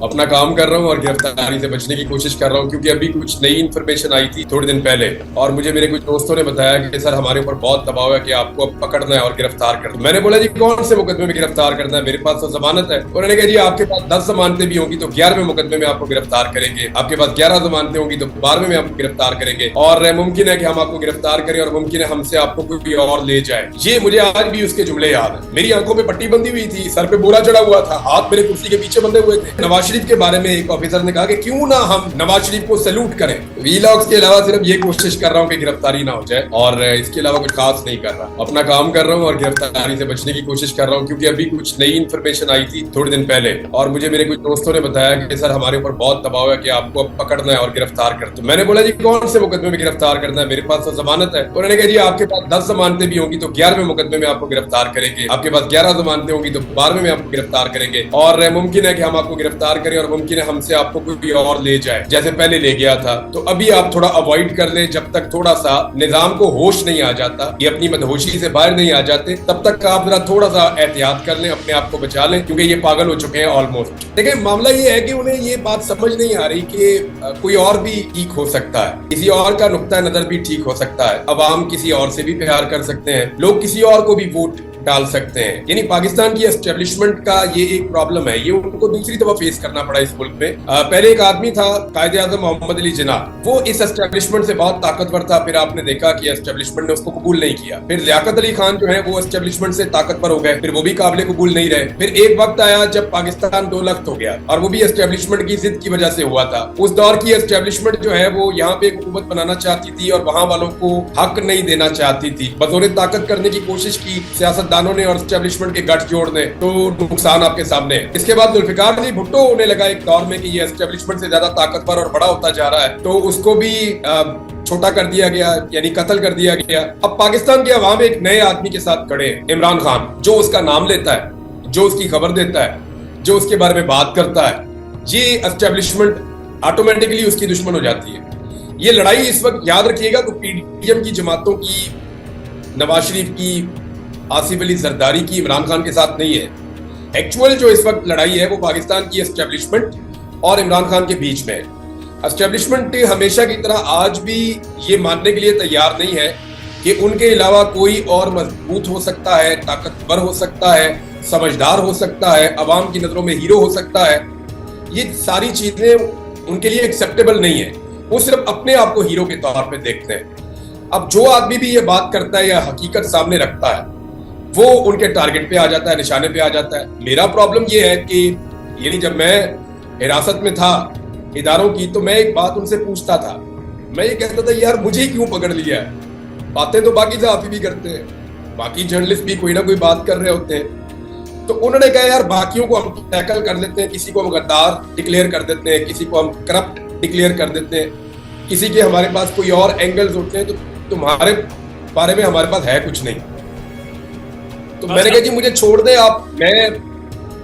अपना काम कर रहा हूँ और गिरफ्तारी से बचने की कोशिश कर रहा हूँ, क्योंकि अभी कुछ नई इन्फॉर्मेशन आई थी थोड़े दिन पहले और मुझे मेरे कुछ दोस्तों ने बताया कि सर हमारे ऊपर बहुत दबाव है कि आपको अब पकड़ना है और गिरफ्तार करना है। मैंने बोला जी कौन से मुकदमे में गिरफ्तार करना है, मेरे पास तो जमानत है। उन्होंने कहा जी आपके पास 10 जमानतें भी होंगी तो 11वें मुकदमे में आपको गिरफ्तार करेंगे, आपके पास 11 जमानतें होंगी तो 12वें में आपको गिरफ्तार करेंगे और मुमकिन है कि हम आपको गिरफ्तार करें और मुमकिन है हमसे आपको कोई और ले जाए। ये मुझे आज भी उसके जुमले याद है। मेरी आंखों में पट्टी बंधी हुई थी, सर पे बोरा चढ़ा हुआ था, हाथ मेरे कुर्सी के पीछे बंधे हुए थे। नवाज शरीफ के बारे में एक ऑफिसर ने कहा कि क्यों ना हम नवाज शरीफ को सैल्यूट करें। वीलॉग्स के अलावा सिर्फ ये कोशिश कर रहा हूँ कि गिरफ्तारी ना हो जाए और इसके अलावा कुछ खास नहीं कर रहा। अपना काम कर रहा हूँ और गिरफ्तारी से बचने की कोशिश कर रहा हूँ, क्योंकि अभी कुछ नई इन्फॉर्मेशन आई थी थोड़े दिन पहले और मुझे मेरे कुछ दोस्तों ने बताया कि सर हमारे ऊपर बहुत दबाव है कि आपको अब पकड़ना है और गिरफ्तार करना। तो मैंने बोला जी कौन से मुकदमे में गिरफ्तार करना है, मेरे पास तो जमानत है। उन्होंने कहा जी आपके पास 10 जमानतें भी होंगी तो 11वें मुकदमे में आपको गिरफ्तार करेंगे, आपके पास 11 जमानतें होंगी तो 12वें में आपको गिरफ्तार करेंगे और मुमकिन है कि हम आपको गिरफ्तार करें और मुमकिन है हमसे आपको कोई और ले जाए, जैसे पहले ले गया था। तो अभी आप थोड़ा अवॉइड कर लें, जब तक थोड़ा सा निजाम को होश नहीं आ जाता, ये अपनी मदहोशी से बाहर नहीं आ जाते, तब तक आप जरा थोड़ा सा एहतियात कर लें, अपने आप को बचा लें, क्योंकि ये पागल हो चुके हैं ऑलमोस्ट। देखिए मामला ये है कि उन्हें ये बात समझ नहीं आ रही कि कोई और भी ठीक हो सकता है, किसी और का नुक्ता नजर भी ठीक हो सकता है, अवाम किसी और से भी प्यार कर सकते हैं, लोग किसी और को भी वोट डाल सकते हैं। यानी पाकिस्तान की एस्टेब्लिशमेंट का ये एक प्रॉब्लम है, ये उनको दूसरी दफा फेस करना पड़ा इस मुल्क में। पहले एक आदमी था कायदे आजम मोहम्मद अली जिन्ना, वो इस एस्टेब्लिशमेंट से बहुत ताकतवर था, फिर आपने देखा कि एस्टेब्लिशमेंट ने उसको कबूल नहीं किया। फिर लियाकत अली खान जो है वो एस्टेब्लिशमेंट से ताकतवर हो गए, फिर वो भी काबिल कबूल नहीं रहे। फिर एक वक्त आया जब पाकिस्तान दो लख्त हो गया और वो भी एस्टेब्लिशमेंट की जिद की वजह से हुआ था। उस दौर की एस्टेब्लिशमेंट जो है वो यहाँ पे हुकूमत बनाना चाहती थी और वहां वालों को हक नहीं देना चाहती थी, बतौर ताकत करने की कोशिश की सियासतदानों ने और एस्टेब्लिशमेंट के गठ जोड़ने, तो नुकसान आपके सामने है। इसके बाद जुल्फिकार अली भुट्टो होने लगा एक दौर में कि ये एस्टेब्लिशमेंट से ज्यादा ताकतवर और बड़ा होता जा रहा है, तो उसको भी छोटा कर दिया गया, यानी कत्ल कर दिया गया। अब पाकिस्तान के अवाम एक नए आदमी के साथ खड़े हैं, इमरान खान, जो उसका नाम लेता है, जो उसकी खबर देता है, जो उसके बारे में बात करता है, ये एस्टेब्लिशमेंट ऑटोमेटिकली उसकी दुश्मन हो जाती है। ये लड़ाई इस वक्त याद रखिएगा तो पीडीएम की जमातों की, नवाज शरीफ की, आसिफ अली जरदारी की, इमरान खान के साथ नहीं है। एक्चुअल जो इस वक्त लड़ाई है वो पाकिस्तान की एस्टेब्लिशमेंट और इमरान खान के बीच में है। एस्टेब्लिशमेंट हमेशा की तरह आज भी ये मानने के लिए तैयार नहीं है कि उनके अलावा कोई और मजबूत हो सकता है, ताकतवर हो सकता है, समझदार हो सकता है, अवाम की नजरों में हीरो हो सकता है। ये सारी चीजें उनके लिए एक्सेप्टेबल नहीं है, वो सिर्फ अपने आप को हीरो के तौर पे देखते हैं। अब जो आदमी भी ये बात करता है या हकीकत सामने रखता है वो उनके टारगेट पे आ जाता है, निशाने पे आ जाता है। मेरा प्रॉब्लम ये है कि यानी जब मैं हिरासत में था इदारों की, तो मैं एक बात उनसे पूछता था, मैं ये कहता था यार मुझे क्यों पकड़ लिया है, बातें तो बाकी सहाफी भी करते हैं, बाकी जर्नलिस्ट भी कोई ना कोई बात कर रहे होते हैं। तो उन्होंने कहा यार बाकियों को हम टैकल कर लेते हैं, किसी को हम गद्दार डिक्लेयर कर देते हैं, किसी को हम करप्ट डिक्लेयर कर देते हैं, किसी के हमारे पास कोई और एंगल्स होते हैं, तो तुम्हारे बारे में हमारे पास है कुछ नहीं। तो मैंने कहा कि मुझे छोड़ दे आप, मैं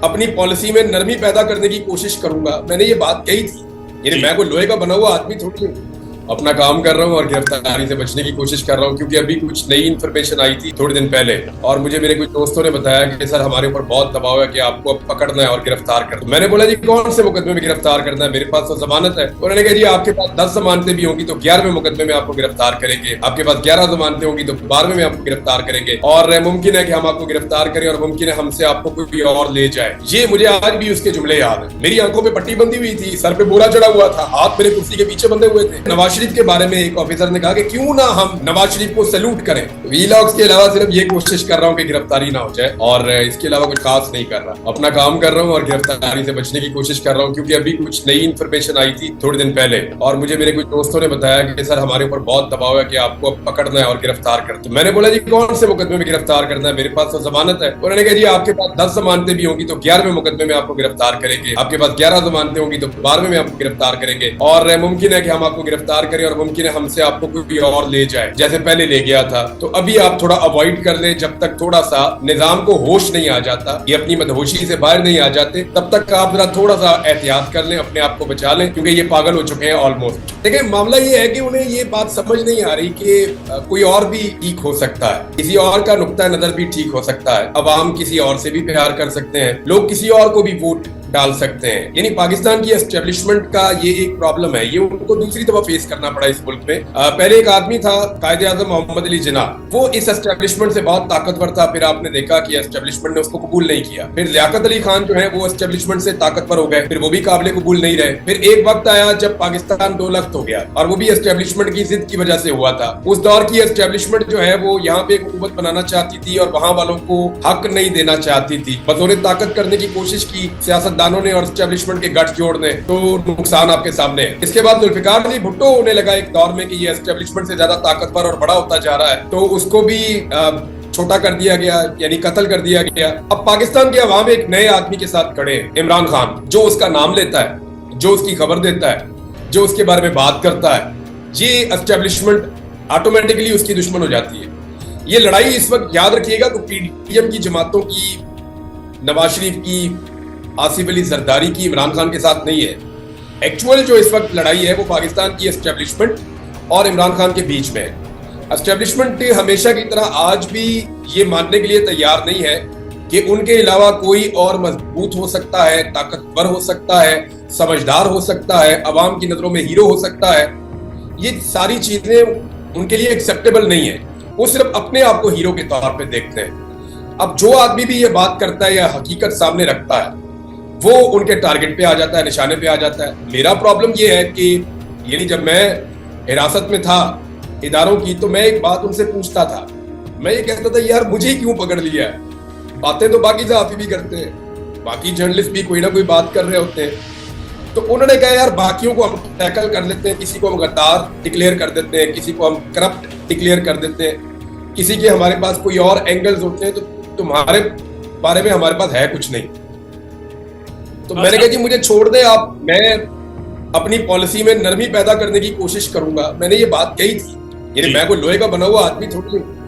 अपनी पॉलिसी में नरमी पैदा करने की कोशिश करूंगा। मैंने ये बात कही थी, यानी मैं कोई लोहे का बना हुआ आदमी थोड़ी हूँ। अपना काम कर रहा हूँ और गिरफ्तारी से बचने की कोशिश कर रहा हूँ, क्योंकि अभी कुछ नई इन्फॉर्मेशन आई थी थोड़े दिन पहले और मुझे मेरे कुछ दोस्तों ने बताया कि सर हमारे ऊपर बहुत दबाव है कि आपको अब पकड़ना है और गिरफ्तार करना। तो मैंने बोला जी कौन से मुकदमे में गिरफ्तार करना है, मेरे पास तो जमानत है। उन्होंने कहा जी आपके पास 10 जमानतें भी होंगी तो 11वें मुकदमे में आपको गिरफ्तार करेंगे, आपके पास 11 जमानतें होंगी तो 12वें में आपको गिरफ्तार करेंगे और मुमकिन है कि हम आपको गिरफ्तार करें और मुमकिन है हमसे आपको कोई और ले जाए। ये मुझे आज भी उसके जुमले याद है। मेरी आंखों में पट्टी बंधी हुई थी, सर पे बोरा चढ़ा हुआ था, हाथ मेरे कुर्सी के पीछे बंधे हुए थे। नवाज शरीफ के बारे में ऑफिसर ने कहा कि क्यों ना हम नवाज शरीफ को सैल्यूट करें। वीलॉग्स के अलावा सिर्फ ये कोशिश कर रहा हूँ कि गिरफ्तारी ना हो जाए और इसके अलावा कुछ खास नहीं कर रहा। अपना काम कर रहा हूँ और गिरफ्तारी से बचने की कोशिश कर रहा हूँ, क्योंकि अभी कुछ नई इन्फॉर्मेशन आई थी थोड़े दिन पहले और मुझे मेरे कुछ दोस्तों ने बताया कि सर हमारे ऊपर बहुत दबाव है कि आपको अब पकड़ना है और गिरफ्तार करना। तो मैंने बोला जी कौन से मुकदमे में गिरफ्तार करना है, मेरे पास तो जमानत है। उन्होंने कहा जी आपके पास 10 जमानतें भी होंगी तो 11वें मुकदमे में आपको गिरफ्तार करेंगे, आपके पास 11 जमानतें होंगी तो 12वें में आपको गिरफ्तार करेंगे और मुमकिन है कि हम आपको गिरफ्तार करें और मुमकिन है हमसे आपको कोई और ले जाए, जैसे पहले ले गया था। तो अभी आप थोड़ा अवॉइड कर लें, जब तक थोड़ा सा निजाम को होश नहीं आ जाता, ये अपनी मदहोशी से बाहर नहीं आ जाते, तब तक आप जरा थोड़ा सा एहतियात कर लें, अपने आप को बचा लें, क्योंकि ये पागल हो चुके हैं ऑलमोस्ट। देखिए मामला ये है कि उन्हें ये बात समझ नहीं आ रही कि कोई और भी ठीक हो सकता है, किसी और का नुक्ता नजर भी ठीक हो सकता है, अवाम किसी और से भी प्यार कर सकते हैं, लोग किसी और को भी वोट डाल सकते हैं। यानी पाकिस्तान की एस्टेब्लिशमेंट का ये एक प्रॉब्लम है, ये उनको दूसरी दफा फेस करना पड़ा इस मुल्क में। पहले एक आदमी था कायदे आजम मोहम्मद अली जिन्ना, वो इस एस्टेब्लिशमेंट से बहुत ताकतवर था, फिर आपने देखा कि एस्टेब्लिशमेंट ने उसको कबूल नहीं किया। फिर लियाकत अली खान जो है वो एस्टेब्लिशमेंट से ताकतवर हो गए, फिर वो भी काबिल कबूल नहीं रहे। फिर एक वक्त आया जब पाकिस्तान दो लख्त हो गया, और वो भी एस्टेब्लिशमेंट की जिद की वजह से हुआ था। उस दौर की एस्टेब्लिशमेंट जो है वो यहाँ पे एक हुकूमत बनाना चाहती थी और वहां वालों को हक नहीं देना चाहती थी, बतौर ताकत करने की कोशिश की सियासतदानों ने और एस्टेब्लिशमेंट के गठ जोड़ने, तो नुकसान आपके सामने है। इसके बाद जुल्फिकार अली भुट्टो होने लगा एक दौर में कि ये एस्टेब्लिशमेंट से ज्यादा ताकतवर और बड़ा होता जा रहा है, तो उसको भी छोटा कर दिया गया, यानी कत्ल कर दिया गया। अब पाकिस्तान के अवाम एक नए आदमी के साथ खड़े हैं, इमरान खान, जो उसका नाम लेता है, जो उसकी खबर देता है, जो उसके बारे में बात करता है, ये एस्टेब्लिशमेंट ऑटोमेटिकली उसकी दुश्मन हो जाती है। ये लड़ाई इस वक्त याद रखिएगा तो पीडीएम की जमातों की, नवाज शरीफ की, आसिफ अली जरदारी की, इमरान खान के साथ नहीं है। एक्चुअल जो इस वक्त लड़ाई है वो पाकिस्तान की एस्टेब्लिशमेंट और इमरान खान के बीच में है। एस्टेब्लिशमेंट हमेशा की तरह आज भी ये मानने के लिए तैयार नहीं है कि उनके अलावा कोई और मजबूत हो सकता है, ताकतवर हो सकता है, समझदार हो सकता है, अवाम की नजरों में हीरो हो सकता है। ये सारी चीजें उनके लिए एक्सेप्टेबल नहीं है। वो सिर्फ अपने आप को हीरो के तौर पे देखते हैं। अब जो आदमी भी ये बात करता है या हकीकत सामने रखता है, वो उनके टारगेट पे आ जाता है, निशाने पे आ जाता है। मेरा प्रॉब्लम ये है कि यानी जब मैं हिरासत में था इदारों की, तो मैं एक बात उनसे पूछता था, मैं ये कहता था यार मुझे क्यों पकड़ लिया है? बातें तो बाकी सहाफी भी करते हैं, बाकी जर्नलिस्ट भी कोई ना कोई बात कर रहे होते हैं। तो उन्होंने कहा यार बाकियों को हम टैकल कर लेते हैं, किसी को हम गद्दार डिक्लेयर कर देते हैं, किसी को हम करप्ट डिक्लेयर कर देते हैं, किसी के हमारे पास कोई और एंगल्स होते हैं, तो तुम्हारे बारे में हमारे पास है कुछ नहीं। तो मैंने कहा जी मुझे छोड़ दे आप, मैं अपनी पॉलिसी में नरमी पैदा करने की कोशिश करूंगा। मैंने ये बात कही थी, यानी मैं कोई लोहे का बना हुआ आदमी थोड़ी हूँ।